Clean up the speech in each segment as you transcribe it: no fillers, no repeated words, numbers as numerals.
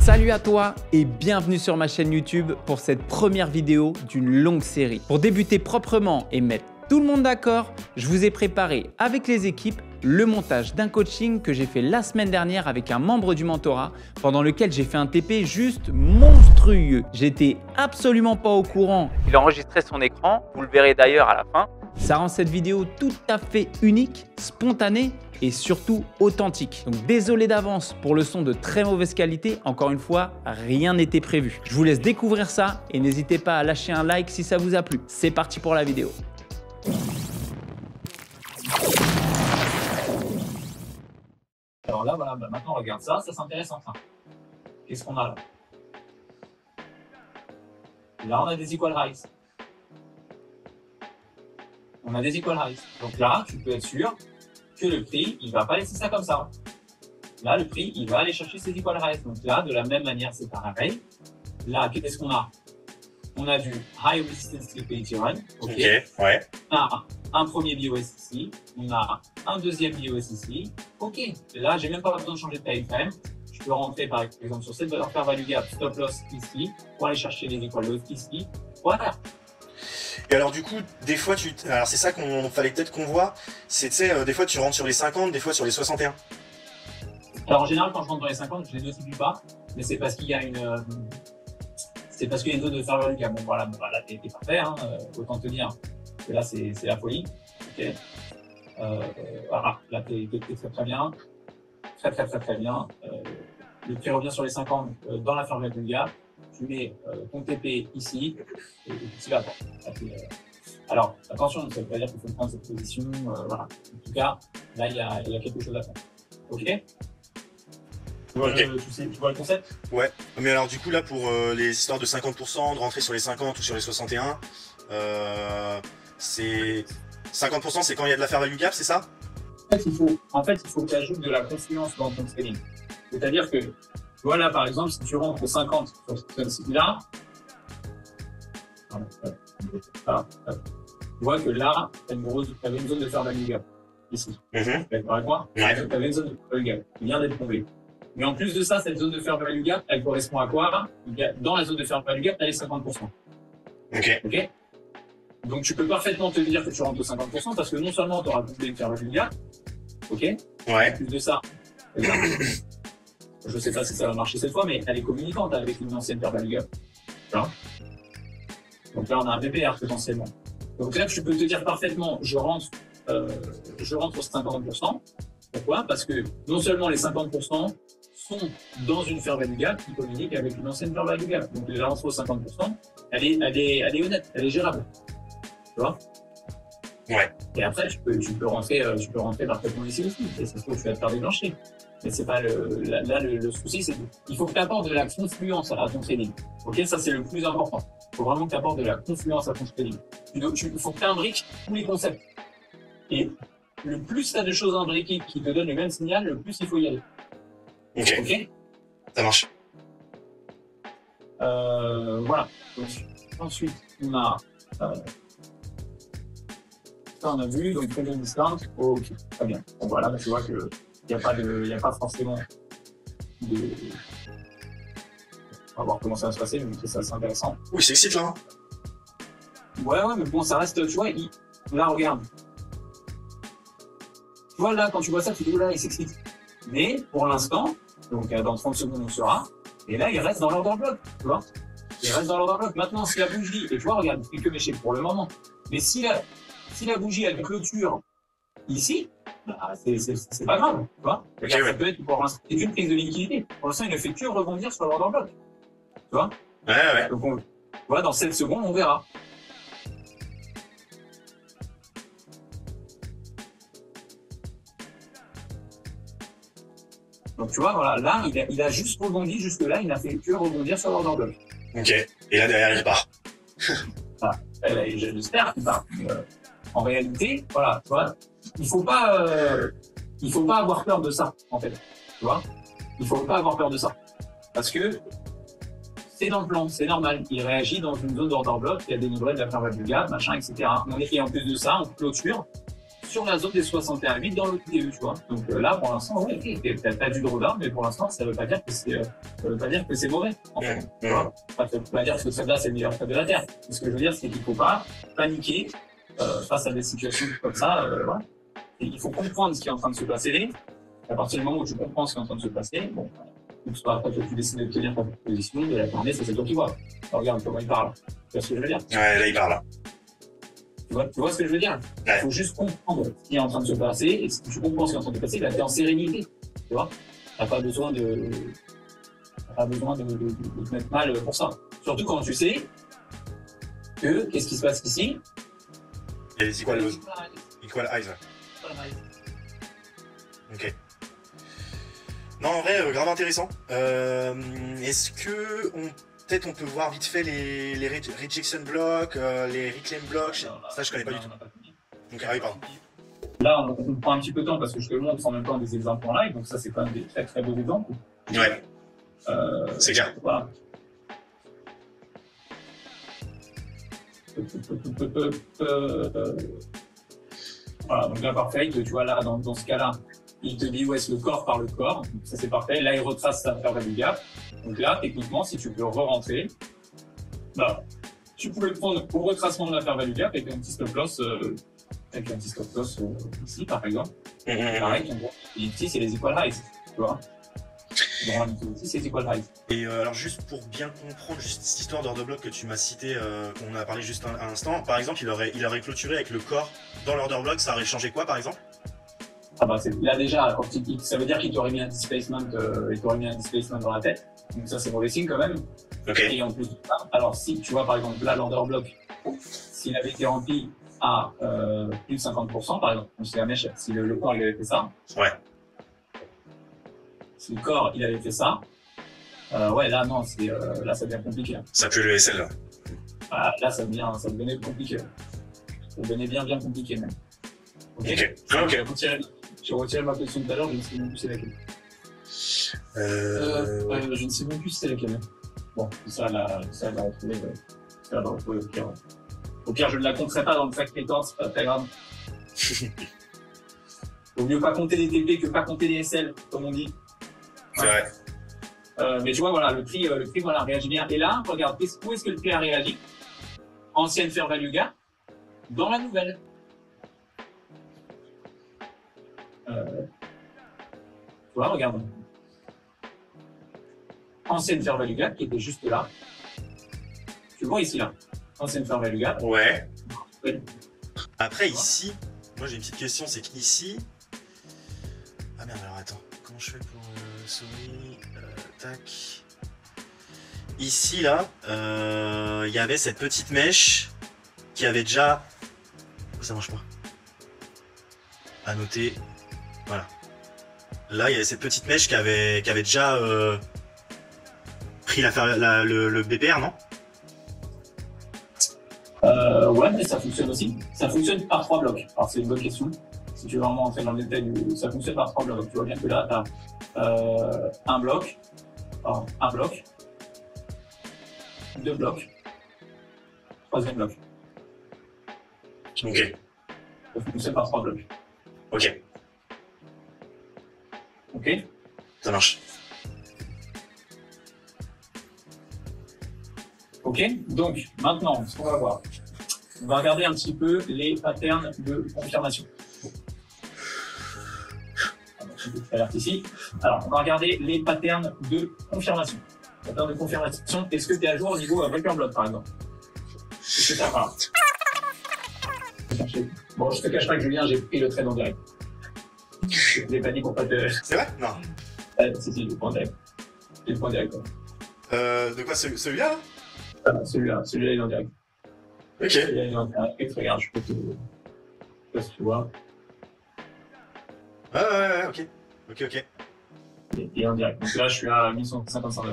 Salut à toi et bienvenue sur ma chaîne YouTube pour cette première vidéo d'une longue série. Pour débuter proprement et mettre tout le monde d'accord, je vous ai préparé avec les équipes le montage d'un coaching que j'ai fait la semaine dernière avec un membre du mentorat pendant lequel j'ai fait un TP juste monstrueux. J'étais absolument pas au courant. Il enregistrait son écran, vous le verrez d'ailleurs à la fin. Ça rend cette vidéo tout à fait unique, spontanée et surtout authentique. Donc désolé d'avance pour le son de très mauvaise qualité. Encore une fois, rien n'était prévu. Je vous laisse découvrir ça et n'hésitez pas à lâcher un like si ça vous a plu. C'est parti pour la vidéo. Alors là, voilà, maintenant on regarde ça, c'est intéressant ça. Qu'est-ce qu'on a là? Là, on a des equal highs. On a des equal highs. Donc là, tu peux être sûr que le prix, il ne va pas laisser ça comme ça. Là, le prix, il va aller chercher ses equal highs. Donc là, de la même manière, c'est pareil. Là, qu'est-ce qu'on a? On a du high resistance liquidity run. Ok, ouais. On a un premier BOS ici. On a un deuxième BOS ici. Ok. Là, j'ai même pas besoin de changer de time frame. Je peux rentrer par exemple sur cette valeur fair value gap, stop loss ici, pour aller chercher les equal loss ici. Voilà. Et alors du coup, des fois, alors c'est ça qu'on fallait peut-être qu'on voit, c'est tu sais, des fois tu rentres sur les 50, des fois sur les 61. Alors en général, quand je rentre dans les 50, je les notifie pas, mais c'est parce qu'il y a une zone de fair value gap. Bon voilà, là t'es parfait, hein, autant te dire que là c'est la folie. Ok. Voilà, là t'es très bien, très bien. Le prix revient sur les 50 dans la fair value gap. Tu mets ton TP ici et tu vas voir. Alors, attention, ça ne veut pas dire qu'il faut prendre cette position. Voilà. En tout cas, là, il y a quelque chose à faire. Ok, tu vois le concept? Ouais. Mais alors du coup, là, pour les histoires de 50%, de rentrer sur les 50 ou sur les 61, c'est 50%, c'est quand il y a de la fair value gap, c'est ça? En fait, il faut que tu ajoutes de la confiance dans ton trading. C'est-à-dire que, voilà, par exemple, si tu rentres 50 sur ce site-là, tu vois que là, tu avais une zone de fair value gap, ici. D'accord avec moi? Tu avais une zone de fair value gap qui vient d'être tombée. Mais en plus de ça, cette zone de fair value gap, elle correspond à quoi? Dans la zone de fair value gap, tu as les 50%. Ok. Donc, tu peux parfaitement te dire que tu rentres 50% parce que non seulement tu auras doublé une fair value gap, ok? Ouais. En plus de ça, je sais pas si ça va marcher cette fois, mais elle est communicante avec une ancienne fair value gap. Voilà. Donc là, on a un PPR potentiellement. Donc là, tu peux te dire parfaitement, je rentre aux 50%. Pourquoi? Parce que non seulement les 50% sont dans une fair value gap qui communique avec une ancienne fair value gap. Donc la rentrée aux 50%, elle est honnête, elle est gérable. Tu vois? Ouais. Et après, tu peux rentrer parfaitement ici aussi. Et ça se trouve, tu vas te faire déblancher. Mais c'est pas le souci, c'est qu'il faut que tu apportes de la confluence à ton trading. Ok, ça c'est le plus important. Il faut vraiment que tu apportes de la confluence à ton trading. Il faut que tu imbriques tous les concepts. Et le plus tu as de choses imbriquées qui te donnent le même signal, le plus il faut y aller. Ok. Ça marche. Voilà. Donc, ensuite, on a ça, on a vu, donc très bien discount. Ok, très bien. Bon voilà, tu vois que il n'y a pas forcément de... On va voir comment ça va se passer, mais c'est assez intéressant. Oui, c'est excite là. Ouais, mais bon, ça reste, tu vois, là, regarde. Tu vois, là, quand tu vois ça, tu dis, là, il s'excite. Mais, pour l'instant, donc dans 30 secondes, on sera, et là, il reste dans l'order block, tu vois. Il reste dans l'order block. Maintenant, si la bougie, et tu vois, regarde, il fait que mécher pour le moment, mais si la bougie, elle clôture ici, bah, c'est pas grave, tu vois. Okay, ça peut être pour l'instant, c'est une prise de liquidité. Pour l'instant, il ne fait que rebondir sur l'order block. Tu vois? Ouais. Donc, voilà, dans 7 secondes, on verra. Donc, tu vois, voilà, là, il a juste rebondi jusque-là, il n'a fait que rebondir sur l'order block. Ok. Et là, derrière, il part. Voilà. J'espère qu'il part. En réalité, voilà, tu vois, il faut pas avoir peur de ça, en fait. Tu vois, il faut pas avoir peur de ça, parce que c'est dans le plan, c'est normal. Il réagit dans une zone d'order block, il y a délivré de la fair value gap, machin, etc. Et en plus de ça, on clôture sur la zone des 61,8 dans l'OTE, tu vois. Donc là, pour l'instant, ouais, t'as du drawdown, mais pour l'instant, ça veut pas dire que c'est mauvais, en fait. Tu vois. Enfin, ça veut pas dire que ce trade-là, c'est le meilleur trade de la Terre. Ce que je veux dire, c'est qu'il faut pas paniquer face à des situations comme ça. Voilà. Et il faut comprendre ce qui est en train de se passer. À partir du moment où tu comprends ce qui est en train de se passer, bon, après, tu décides de tenir ta position, de la fermer, ça c'est toi qui vois. Alors, regarde comment il parle. Tu vois ce que je veux dire? Ouais, là, il parle. Tu vois ce que je veux dire? Il faut juste comprendre ce qui est en train de se passer, et si tu comprends ce qui est en train de se passer, tu es en sérénité. Tu vois? T'as pas besoin de te mettre mal pour ça. Surtout quand tu sais que, qu'est-ce qui se passe ici? Il y a les equal highs. Ok. Non, en vrai, grave intéressant. Est-ce que peut-être on peut voir vite fait les rejection blocks, les reclaim blocks? Ça, je connais pas du tout. Donc, oui, pardon. Là, on prend un petit peu de temps parce que je te montre en même temps des exemples en live, donc ça, c'est quand même des très très beaux exemples. Ouais. C'est clair. Voilà. Voilà, donc là, parfait, tu vois, là, dans ce cas-là, il te dit où est-ce le corps par le corps, donc ça c'est parfait. Là, il retrace sa fair value gap. Donc là, techniquement, si tu veux re-rentrer, bah, tu pouvais le prendre au retracement de la fair value gap avec un petit stop loss, ici, par exemple. Pareil, ici, c'est les equal highs, tu vois. Ici, c'est les equal highs. Et alors, juste pour bien comprendre, juste cette histoire d'order block que tu m'as cité, qu'on a parlé juste un instant, par exemple, il aurait clôturé avec le corps dans l'order block, ça aurait changé quoi, par exemple? Ah bah là déjà, ça veut dire qu'il t'aurait mis un displacement, dans la tête. Donc ça c'est mauvais signe quand même. Okay. Et en plus de ça, alors si tu vois par exemple là l'order block, s'il avait été rempli à plus de 50% par exemple, c'est la mèche, si le corps il avait fait ça. Ouais. Si le corps il avait fait ça, ouais là non, là ça devient compliqué. Ça pue le SL là. Là ça devenait compliqué. Ça devenait bien compliqué même. Ok. J'ai retiré ma question tout à l'heure, je ne sais même plus c'est laquelle. Je ne sais même plus c'est laquelle. Bon, ça, elle va retrouver. Ça va retrouver au pire. Au pire, je ne la compterai pas dans le fact record, c'est pas très grave. Vaut mieux pas compter des TP que pas compter des SL, comme on dit. C'est vrai. Mais tu vois, voilà, le prix voilà, réagit bien. Et là, regarde, où est-ce que le prix a réagi? Ancienne fair value gap, dans la nouvelle. Tu vois, regarde. Ancienne fair value gap qui était juste là. Tu le vois ici, là. Ancienne fair value gap. Ouais. Après, ici, moi j'ai une petite question, c'est qu'ici... Ah merde, alors attends, comment je fais pour souris tac. Ici, là, il y avait cette petite mèche qui avait déjà... Ça marche pas. À noter. Voilà. Là, il y avait cette petite mèche qui avait déjà pris le BPR, non? Ouais, mais ça fonctionne aussi. Ça fonctionne par 3 blocs. Alors, c'est une bonne question. Si tu veux vraiment entrer dans le détail, ça fonctionne par 3 blocs. Tu vois bien que là, tu as un bloc, 2 blocs, 3e bloc. Ok. Ça fonctionne par 3 blocs. Ok. Ok. Ça marche. Ok, donc maintenant, ce qu'on va voir, on va regarder un petit peu les patterns de confirmation. Ici. Alors, on va regarder les patterns de confirmation. Pattern de confirmation, est-ce que tu es à jour au niveau breaker block par exemple? Est-ce que ça parle? Bon, je te cache pas que Julien, j'ai pris le trade en direct. Je l'ai pas dit pour pas te. C'est vrai? Non. Si, le point direct. J'ai le point direct. De quoi, celui-là là? Celui-là, il est en direct. Ok. Celui-là, il est en direct. Regarde, je peux te. Je sais pas si tu vois. Ouais, ok. Ok. Il est en direct. Donc là, je suis à 1155 $.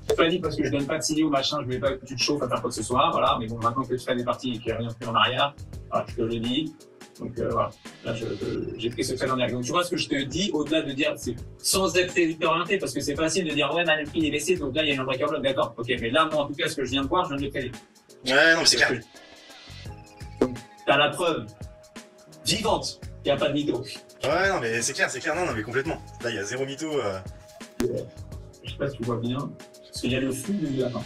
Je pas dit parce que je donne pas de signaux, machin, je voulais pas que tu te chauffes à faire quoi que ce soit, voilà, mais bon, maintenant que tu fais des parties et qu'il n'y a rien fait en arrière, voilà, je te le dis. Donc voilà, là j'ai pris ce trade en direct. Donc tu vois ce que je te dis, au-delà de dire, c'est sans être orienté, parce que c'est facile de dire ouais, le prix est baissé, donc là il y a un breaker block, d'accord, ok, mais là moi en tout cas ce que je viens de voir, je viens de le trader. Ouais, non, mais c'est clair. t'as la preuve vivante qu'il n'y a pas de mytho. Ouais, non, mais c'est clair, non, mais complètement. Là, il y a zéro mytho. Je sais pas si tu vois bien, parce qu'il y a le flou de la fin.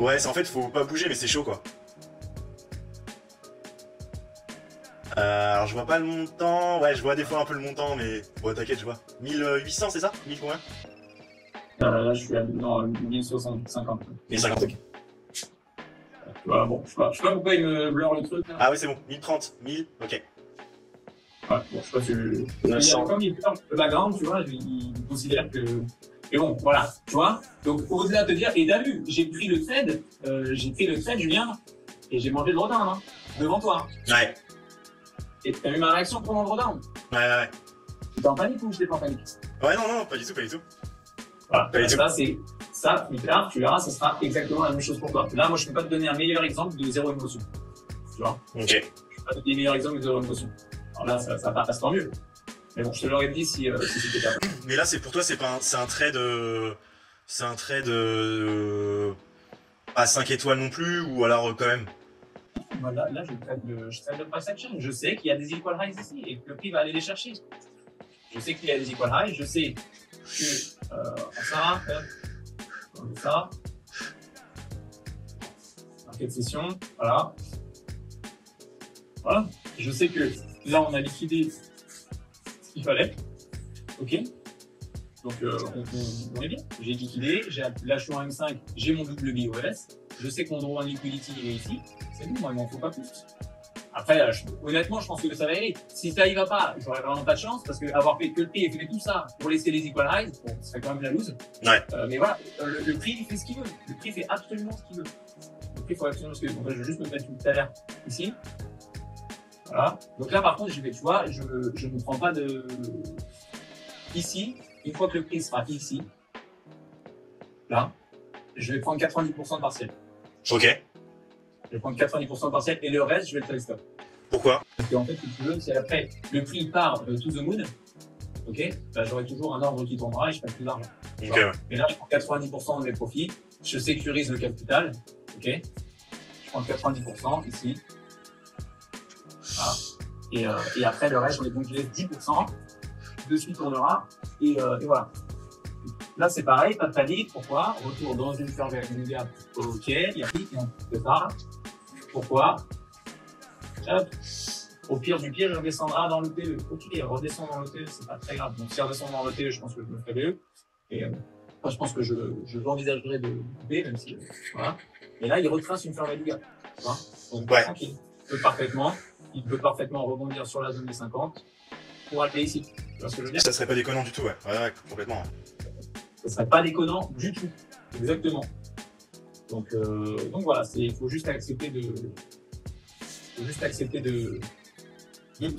Ouais, c'est en fait, faut pas bouger, mais c'est chaud, quoi. Alors, je vois pas le montant. Ouais, je vois des fois un peu le montant, mais bon, t'inquiète, je vois. 1800, c'est ça? 1000 combien? Là, je suis à 1050. 1050, ok. Voilà, bon, je sais pas pourquoi il me blur le truc. Là. Ah, ouais, c'est bon. 1030, 1000, ok. Ouais, bon, je sais pas si. Comme il blur le background, tu vois, il considère que. Mais bon, voilà, tu vois. Donc, au-delà de te dire, et t'as vu, j'ai pris le trade, Julien, et j'ai mangé le drawdown, hein, devant toi. Ouais. Et t'as vu ma réaction pendant le drawdown? Ouais. T'es en panique ou j'étais pas en panique? Ouais, non, pas du tout. Voilà, Pas du tout. ça, c'est. Ça, plus tard, tu verras, ça sera exactement la même chose pour toi. Là, moi, je peux pas te donner un meilleur exemple de zéro émotion. Tu vois? Ok. Je peux pas te donner un meilleur exemple de zéro émotion. Alors là, ça passe tant mieux. Mais bon, je te l'aurais dit si c'était capable. Mais là, c'est pour toi, c'est un trade. C'est un trade. À 5 étoiles non plus, ou alors quand même? Voilà, là, je trade le price action. Je sais qu'il y a des equal highs ici et que le prix va aller les chercher. Je sais qu'il y a des equal highs. Je sais que ça. Market session, voilà. Voilà. Je sais que là, on a liquidé ce qu'il fallait. Ok. Donc, on est bien. J'ai liquidé, là, je suis en M5, j'ai mon double BOS. Je sais que mon droit de liquidity il est ici. C'est bon, moi, il m'en faut pas plus. Après, honnêtement, je pense que ça va aller. Si ça y va pas, j'aurais vraiment pas de chance parce que avoir fait que le prix et fait tout ça pour laisser les equal highs, bon, ce serait quand même la loose. Ouais. Mais voilà, le prix, il fait ce qu'il veut. Le prix fait absolument ce qu'il veut. Le prix fait absolument ce qu'il veut. Donc là, je vais juste me mettre une talère ici. Voilà. Donc là, par contre, je vais, tu vois, je ne prends pas de. Ici, une fois que le prix sera ici, là, je vais prendre 90% de partiel. Ok. Je vais prendre 90% de partiel et le reste, je vais le trade stop. Pourquoi? Parce qu'en fait, si tu veux, si après le prix part to the moon, ok, bah, j'aurai toujours un ordre qui tournera et je passe plus d'argent. Ok, ouais. Et là, je prends 90% de mes profits, je sécurise le capital, ok. Je prends 90% ici. Voilà. Et après, le reste, je laisse 10%. Dessus tournera et voilà. Là, c'est pareil, pas de panique. Pourquoi? Retour dans une fair value gap. Ok, il y a pris, et on fait ça. Pourquoi? Hop. Au pire du pire, il redescendra dans le PE. Ok, il redescend dans le PE, c'est pas très grave. Donc, s'il redescend dans le PE, je pense que je me ferai BE. Et je pense que je l'envisagerai de B, même si. Voilà. Et là, il retrace une fair value gap. Tu vois? Donc, ouais. Tranquille. Il peut parfaitement rebondir sur la zone des 50 pour aller ici. Tu vois ce que je veux dire? Ça serait pas déconnant du tout, ouais. Ouais, complètement. Ça serait pas déconnant du tout. Exactement. Donc voilà, il faut juste accepter de.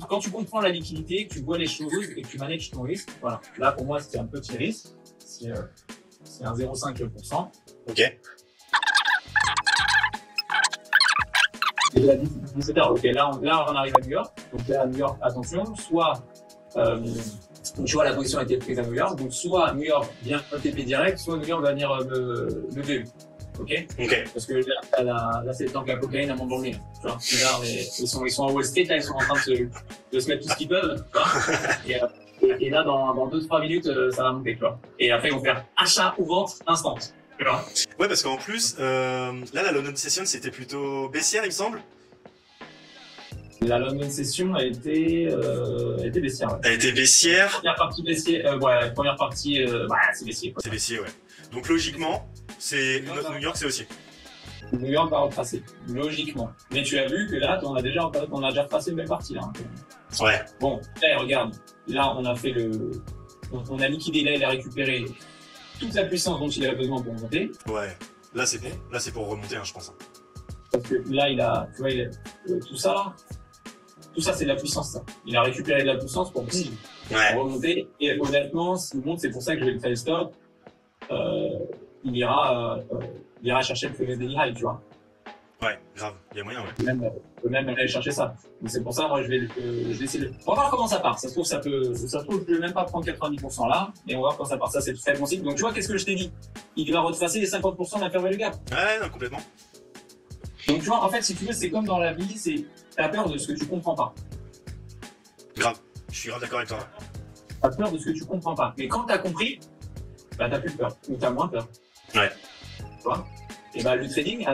Quand tu comprends la liquidité, que tu vois les choses et que tu manages ton risque, voilà. Là, pour moi, c'était un petit risque. C'est un 0,5%. Ok. Et là, 17h. Ok, là, on arrive à New York. Donc là, à New York, attention, soit. Donc, tu vois, la position a été prise à New York. Donc, soit New York vient un TP direct, soit New York va venir me VE. Ok. Parce que là c'est le temps que la cocaïne a mon bon nez. Tu vois, là, ils sont à Wall Street, là, ils sont en train de se mettre tout ce qu'ils peuvent. Et là, dans 2-3 minutes, ça va monter. Tu vois. Et après, ils vont faire achat ou vente instant. Tu vois. Ouais, parce qu'en plus, là, la London Session, c'était plutôt baissière, il me semble. La London Session a été baissière. Ouais. Elle était baissière. Première partie baissière. Première partie, c'est baissier. C'est baissier, ouais. Donc logiquement, New York, c'est aussi. New York va retracer, logiquement. Mais tu as vu que là, on a déjà retracé une belle partie là. Ouais. Bon, là, regarde. Là, on a fait on a liquidé. Là, il a récupéré toute la puissance dont il avait besoin pour monter. Ouais. Là, c'est bon. Là, c'est pour remonter, hein, je pense. Parce que là, tu vois, tout ça, c'est de la puissance, ça. Il a récupéré de la puissance pour remonter. Et honnêtement, s'il monte, c'est pour ça que je vais le faire stop. Il ira chercher le fameux daily high, tu vois. Ouais, grave. Il y a moyen, ouais. Je peux même aller chercher ça. Donc c'est pour ça, moi, je vais essayer de. On va voir comment ça part. Ça se trouve, je vais même pas prendre 90% là, et on va voir comment ça part. Ça, c'est très bon signe. Donc, tu vois, qu'est-ce que je t'ai dit? Il va retracer les 50% de la fair value gap. Ouais, non, complètement. Donc tu vois, en fait, si tu veux, c'est comme dans la vie, c'est t'as peur de ce que tu comprends pas. Grave. Je suis grave d'accord avec toi. T'as peur de ce que tu comprends pas. Mais quand t'as compris, bah t'as plus peur. Ou t'as moins peur. Ouais. Tu vois. Et bah le trading,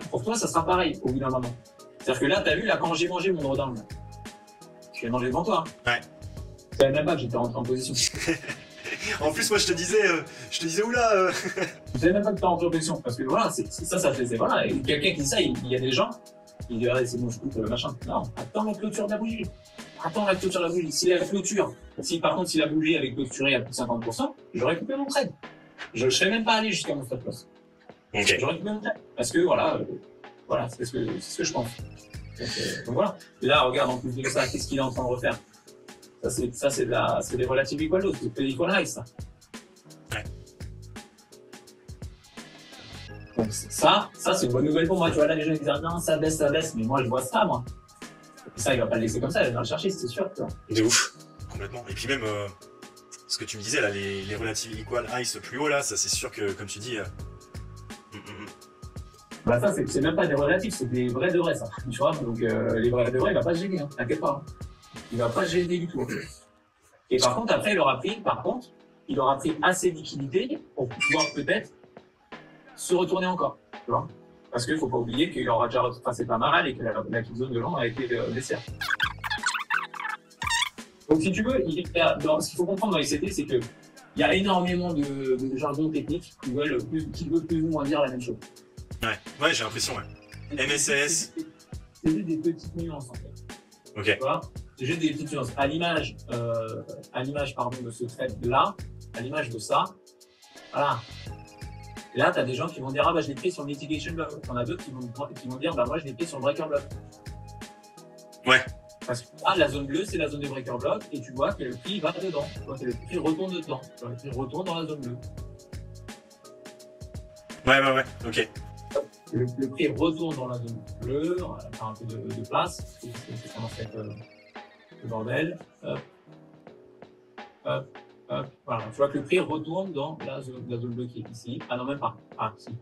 pour toi, ça sera pareil au bout d'un moment. C'est-à-dire que là, t'as vu, là, quand j'ai mangé mon drawdown, là, je l'ai mangé devant toi. Hein. Ouais. Je savais même pas que j'étais rentré en position. En plus, moi, je te disais, oula. Je savais même pas que t'étais rentré en position. Parce que voilà, ça faisait, voilà. Et quelqu'un qui dit ça, il y a des gens, ils disent, ouais, c'est bon, je coupe, machin. Non, attends la clôture de la bougie. Attends la clôture de la bougie. Si la clôture, par contre, si la bougie avait clôturé à plus de 50%, j'aurais coupé mon trade. Je serais même pas allé jusqu'à mon stop loss. Ok. J'aurais coupé mon trade. Parce que voilà, c'est ce que je pense. Donc voilà. Et là, regarde, en plus de ça, qu'est-ce qu'il est en train de refaire? Ça, c'est des relative equal loss, c'est equal highs, ça. Ouais. Donc ça, c'est une bonne nouvelle pour moi. Tu vois, là, les gens ils disent, non, ça baisse, mais moi, je vois ça, moi. Et ça, il va pas le laisser comme ça, il va le chercher, c'est sûr, tu vois. De ouf. Complètement. Et puis même, ce que tu me disais, là, les relative equal highs plus haut, là, ça, c'est sûr que, comme tu dis... Bah ça, c'est même pas des relatifs, c'est des vrais de vrais, ça. Tu vois, donc les vrais de vrais, il va pas se gêner, hein, t'inquiète pas. Hein. Il va pas se gêner du tout. Et par contre, après, il aura pris assez de liquidité pour pouvoir peut-être se retourner encore, tu vois. Parce qu'il faut pas oublier qu'il aura déjà retracé pas mal et que la zone de long a été baissière. Donc si tu veux, ce qu'il faut comprendre dans les CT, c'est qu'il y a énormément de jargon technique qui veulent plus ou moins dire la même chose. Ouais, j'ai l'impression, ouais. MSS. C'est juste des petites nuances, en fait. Ok. Tu vois, c'est juste des petites nuances. À l'image, de ce trade-là, à l'image de ça, voilà. Là, tu as des gens qui vont dire, ah bah je l'ai pris sur le mitigation block. On a d'autres qui vont dire, bah moi je l'ai pris sur le breaker block. Ouais. Parce que la zone bleue, c'est la zone de breaker block, et tu vois que le prix va dedans. Tu vois que le prix retourne dedans. Tu vois, le prix retourne dans la zone bleue. Ouais, ok. Le prix retourne dans la zone bleue, on va faire un peu de place, c'est comment fait le bordel. Hop. Voilà, tu vois que le prix retourne dans la zone bleue qui est ici. Ah non, même pas. Ah, si.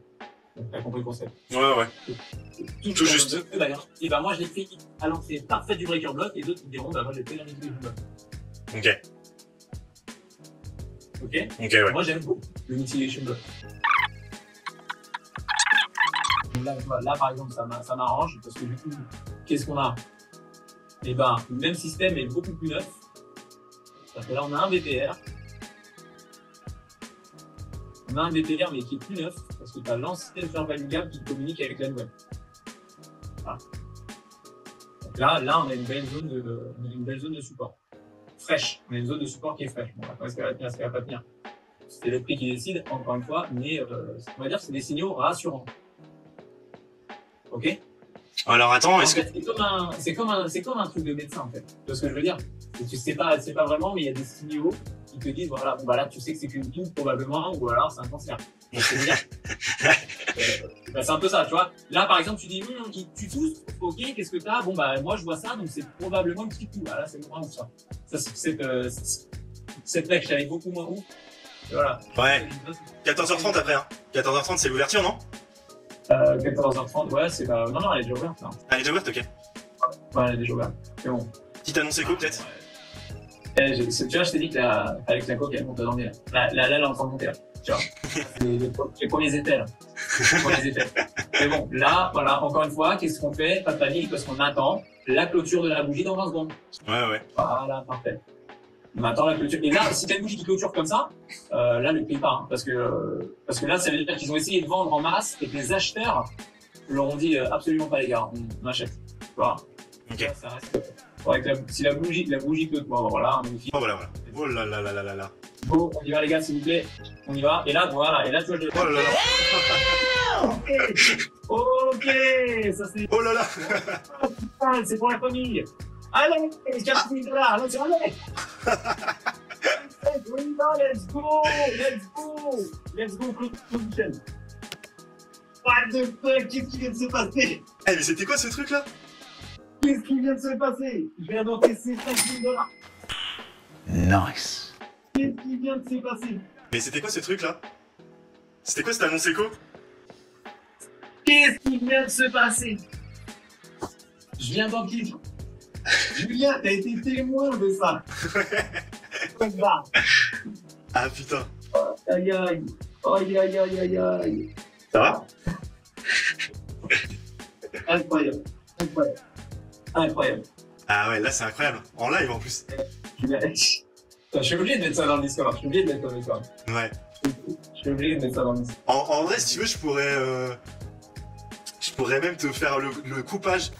Donc, t'as compris le concept. Ouais. Tout juste. D'ailleurs. Et bah, moi, je l'ai pris à l'entrée parfaite du breaker block, et d'autres qui diront, bah, moi, j'ai pris dans mitigation block. Ok, ouais. Moi, j'aime beaucoup le mitigation block. Là, par exemple, ça m'arrange parce que du coup, qu'est-ce qu'on a? Eh ben, le même système est beaucoup plus neuf. Parce que là, on a un BPR. On a un BPR, mais qui est plus neuf parce que tu as l'ancien fair value gap qui communique avec la nouvelle. Voilà. Donc là, on a une belle zone de support. Fraîche. On a une zone de support qui est fraîche. Bon, après, est-ce qu'elle va tenir, est-ce qu'elle va pas tenir? C'est le prix qui décide, encore une fois, mais on va dire que c'est des signaux rassurants. Ok. Alors attends, est-ce que c'est comme un truc de médecin en fait. Tu vois ce que je veux dire? Tu sais pas vraiment, mais il y a des signaux qui te disent voilà, bon, bah là tu sais que c'est qu'une toux probablement, ou alors c'est un cancer. C'est un peu ça, tu vois. Là par exemple tu dis tu tousses, ok, qu'est-ce que t'as? Bon bah moi je vois ça, donc c'est probablement une petite toux. Bah, là c'est moins ouf ça. Cette mec, j'allais beaucoup moins ouf. Et voilà. Ouais. 14h30 après, hein. 14h30 c'est l'ouverture, non? 14h30, ouais, c'est pas. Non, elle est déjà ouverte. Là. Elle est déjà ouverte, ok. Ouais, elle est déjà ouverte. C'est bon. Petite annonce éco, peut-être? Tu vois, je t'ai dit qu'avec la coque, elle monte dans le là, elle est en train de monter, là. Tu vois. les premiers effets, là. Mais bon, là, voilà, encore une fois, qu'est-ce qu'on fait? Pas de panique, parce qu'on attend la clôture de la bougie dans 20 secondes. Ouais. Voilà, parfait. On attend la clôture. Et là, si t'as une bougie qui clôture comme ça, là, le prix part. Hein, parce que là, ça veut dire qu'ils ont essayé de vendre en masse et que les acheteurs leur ont dit absolument pas, les gars, on achète. Voilà. Ok. Là, ça reste. Si la bougie clôture, bon, voilà, magnifique. Oh, voilà. Oh là là. Bon, on y va, les gars, s'il vous plaît. On y va. Et là, voilà. Et là, tu vois, Oh là là. Ok, ça c'est. Oh là là. Putain, c'est pour la famille. Allez, les 4 000 $, là, c'est allez. Let's go, production. What the fuck, qu'est-ce qui vient de se passer? Eh, mais c'était quoi ce truc là? Qu'est-ce qui vient de se passer? Je viens d'encaisser 5 000 $. Nice. Qu'est-ce qui vient de se passer? Mais c'était quoi ce truc là? C'était quoi cette annonce éco? Qu'est-ce qui vient de se passer? Je viens d'enquiller. Julien, t'as été témoin de ça. Ah putain. Aïe aïe. Aïe aïe aïe aïe aïe. Ça va? Incroyable. Incroyable. Incroyable. Ah ouais, là c'est incroyable. En live en plus. Julien. Je suis obligé de mettre ça dans le Discord. Je suis obligé de mettre ça dans le Discord. Ouais. Je suis obligé de mettre ça dans le Discord. En vrai, si tu veux, je pourrais même te faire le coupage.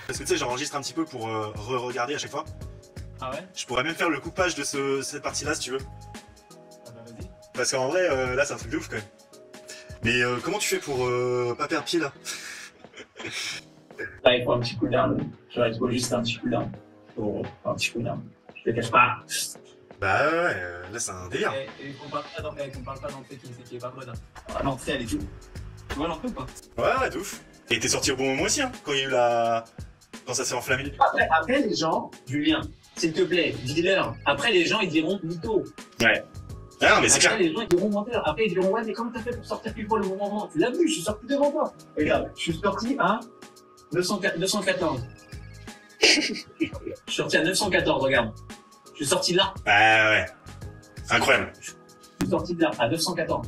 Parce que tu sais, j'enregistre un petit peu pour re-regarder à chaque fois. Ah ouais? Je pourrais même faire le coupage de cette partie-là si tu veux. Ah bah vas-y. Parce qu'en vrai, là c'est un truc de ouf quand même. Mais comment tu fais pour pas perdre pied là? Là, il faut un petit coup d'arme. Genre, il faut juste un petit coup d'arme. Oh, un petit coup d'arme. Je te cache pas. Bah ouais, là c'est un délire. Et qu'on parle pas d'entrée qui est pas bonne. Ah, l'entrée, elle est tout. Tu vois l'entrée ou pas? Ouais, de ouf. Et t'es sorti au bon moment aussi, hein, quand il y a eu quand ça s'est enflammé. Après, les gens, Julien, s'il te plaît, dis-leur. Après, les gens, ils diront mytho. Ouais. Ah non, mais c'est clair. Après, les gens, ils diront menteur. Après, ils diront, ouais, mais comment t'as fait pour sortir pile poil au bon moment? Tu l'as vu, je suis sorti devant toi. Regarde, je suis sorti à 914. Je suis sorti à 914, regarde. Je suis sorti là. Ah ouais. Incroyable. Je suis sorti de là, à 914.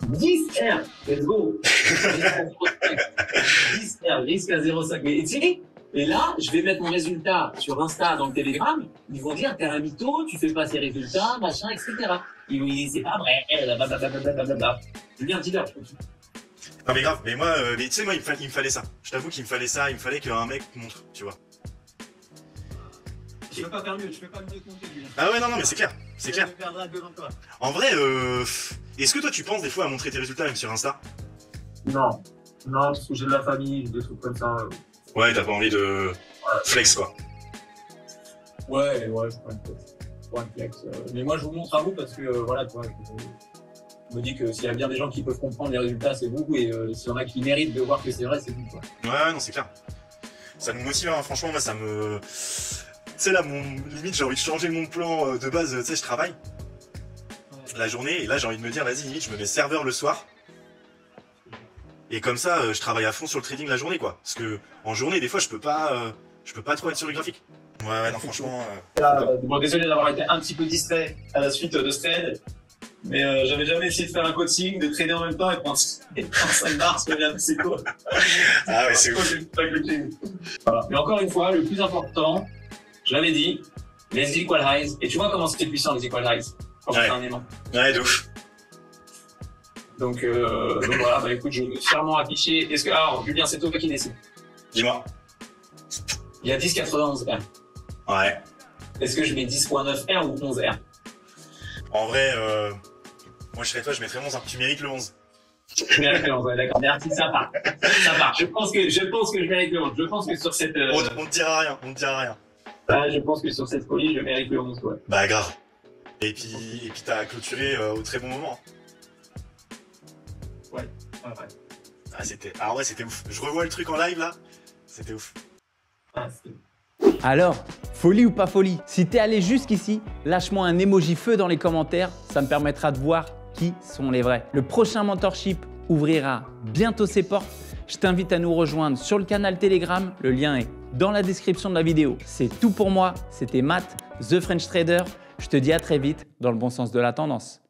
10 R, let's go. 10 R, risque à 0,5. Mais Thierry, et là, je vais mettre mon résultat sur Insta dans le Telegram. Ils vont dire, t'es un mytho, tu fais pas ces résultats, machin, etc. Ils vont dire, c'est pas vrai, blablabla. Julien, dis-leur. Non mais grave, mais moi, mais tu sais, moi, il me fallait ça. Je t'avoue qu'il me fallait ça, il me fallait qu'un mec montre, tu vois. Je peux pas faire mieux, je peux pas mieux te montrer, Julien. Ah ouais, non, mais c'est clair, c'est clair. Je perdrai devant toi. En vrai, est-ce que toi tu penses des fois à montrer tes résultats même sur Insta? Non, parce que j'ai de la famille, des trucs comme ça. Ouais, t'as pas envie de flex quoi. Ouais, je prends une flex. Mais moi, je vous montre à vous parce que, voilà, quoi. Je me dis que s'il y a bien des gens qui peuvent comprendre les résultats, c'est vous. Et s'il y en a qui méritent de voir que c'est vrai, c'est vous, quoi. Ouais, non, c'est clair. Ça nous motive, hein. Franchement, moi, ça me... Tu sais, là, limite, j'ai envie de changer mon plan de base. Tu sais, je travaille la journée et là, j'ai envie de me dire, vas-y, limite, je me mets serveur le soir. Et comme ça, je travaille à fond sur le trading la journée, quoi. Parce que en journée, des fois, je peux pas trop être sur le graphique. Ouais, non, franchement... Bon, désolé d'avoir été un petit peu distrait à la suite de ce trade. Mais j'avais jamais essayé de faire un coaching, de trader en même temps et prendre 5 bars, c'est quoi? Ah ouais, c'est ouf. Voilà. Mais encore une fois, le plus important, je l'avais dit, les equal highs. Et tu vois comment c'était puissant, les equal highs, quand on fait un aimant. Ouais, de ouf. Donc voilà, bah écoute, je veux fièrement afficher. Alors, Julien, c'est toi qui décide. Dis-moi. Il y a 10,91 R. Ouais. Est-ce que je mets 10,9 R ou 11 R? En vrai, moi je serais toi, je mettrais 11, hein. Tu mérites le 11. Je mérite le 11, ouais, d'accord. Merci, ça part. Ça part. Je pense que je mérite le 11. Je pense que sur cette... On te dira rien, Ah, je pense que sur cette folie, je mérite le 11, ouais. Bah grave. Et puis t'as clôturé au très bon moment. Ouais. Ah ouais, c'était ouf. Je revois le truc en live là, c'était ouf. Ah, c'était... Alors, folie ou pas folie? Si t'es allé jusqu'ici, lâche-moi un emoji feu dans les commentaires, ça me permettra de voir qui sont les vrais. Le prochain mentorship ouvrira bientôt ses portes. Je t'invite à nous rejoindre sur le canal Telegram, le lien est dans la description de la vidéo. C'est tout pour moi, c'était Matt, The French Trader. Je te dis à très vite dans le bon sens de la tendance.